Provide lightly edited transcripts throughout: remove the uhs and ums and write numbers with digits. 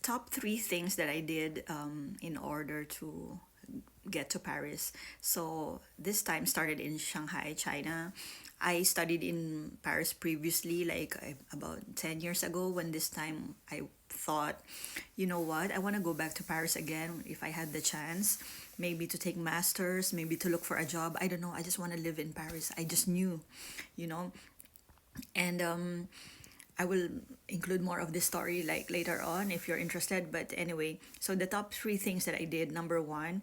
top three things that I did in order to get to Paris. So this time started in Shanghai, China. I studied in Paris previously, like about 10 years ago, when this time I thought, you know what, I want to go back to Paris again if I had the chance, maybe to take masters, maybe to look for a job. I don't know. I just want to live in Paris. I just knew, you know. And I will include more of this story like later on if you're interested. But anyway, so the top three things that I did. Number one,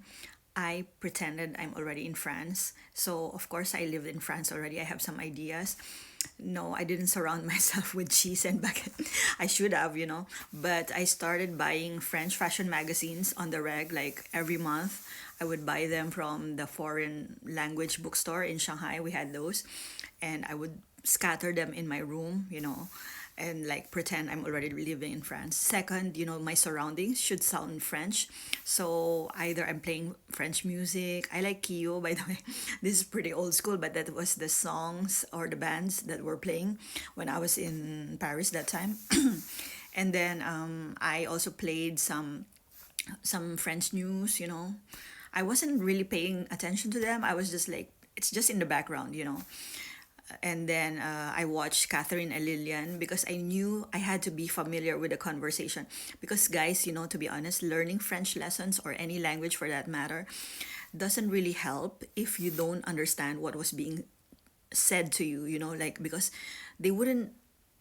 I pretended I'm already in France. So of course I lived in France already. I have some ideas. No, I didn't surround myself with cheese and baguette. I should have, you know. But I started buying French fashion magazines on the reg, like every month. I would buy them from the foreign language bookstore in Shanghai. We had those. And I would scatter them in my room, you know, and like pretend I'm already living in France. Second, you know, my surroundings should sound French. So either I'm playing French music. I like Kyo, by the way. This is pretty old school, but that was the songs or the bands that were playing when I was in Paris that time. And then I also played some French news, you know. I wasn't really paying attention to them. I was just like, it's just in the background, you know. And then I watched Catherine and Lillian because I knew I had to be familiar with the conversation. Because, guys, you know, to be honest, learning French lessons or any language for that matter doesn't really help if you don't understand what was being said to you, you know, like because they wouldn't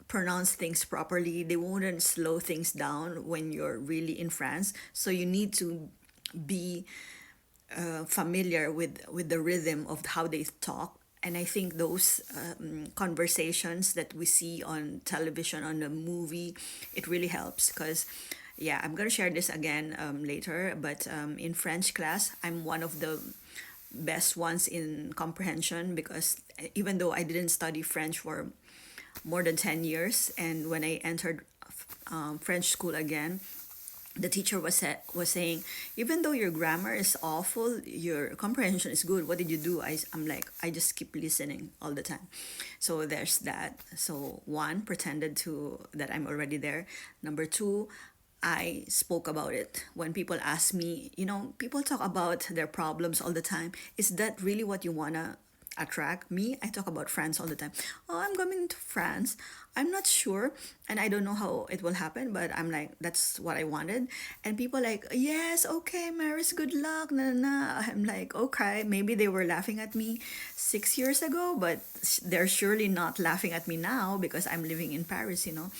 pronounce things properly, they wouldn't slow things down when you're really in France. So you need to be familiar with the rhythm of how they talk. And I think those conversations that we see on television, on the movie, it really helps because, yeah, I'm gonna share this again later. But in French class, I'm one of the best ones in comprehension because even though I didn't study French for more than 10 years, and when I entered French school again, the teacher was saying, even though your grammar is awful, your comprehension is good. What did you do? I'm like, I just keep listening all the time. So there's that. So one, pretended to that I'm already there. Number two, I spoke about it. When people ask me, you know, people talk about their problems all the time. Is that really what you wanna attract? Me, I talk about France all the time. Oh, I'm coming to France. I'm not sure and I don't know how it will happen, but I'm like, that's what I wanted. And people like, yes, okay, Maris, good luck. Na, na, na. I'm like, okay, maybe they were laughing at me 6 years ago, but they're surely not laughing at me now because I'm living in Paris, you know,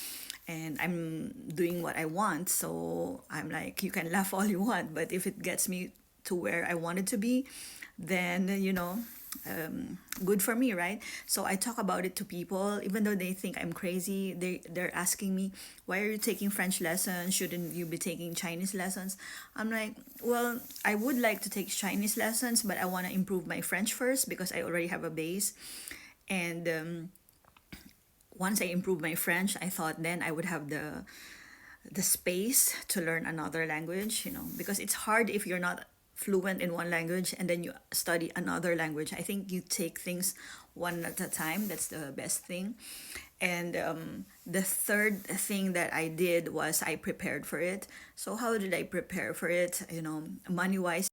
and I'm doing what I want. So I'm like, you can laugh all you want, but if it gets me to where I wanted to be, then, you know, good for me, right? So I talk about it to people, even though they think I'm crazy. They're asking me, why are you taking French lessons? Shouldn't you be taking Chinese lessons? I'm like, well, I would like to take Chinese lessons, but I want to improve my French first because I already have a base. And once I improve my French, I thought then I would have the space to learn another language, you know, because it's hard if you're not fluent in one language and then you study another language. I think you take things one at a time. That's the best thing. And the third thing that I did was I prepared for it. So how did I prepare for it? You know, money wise,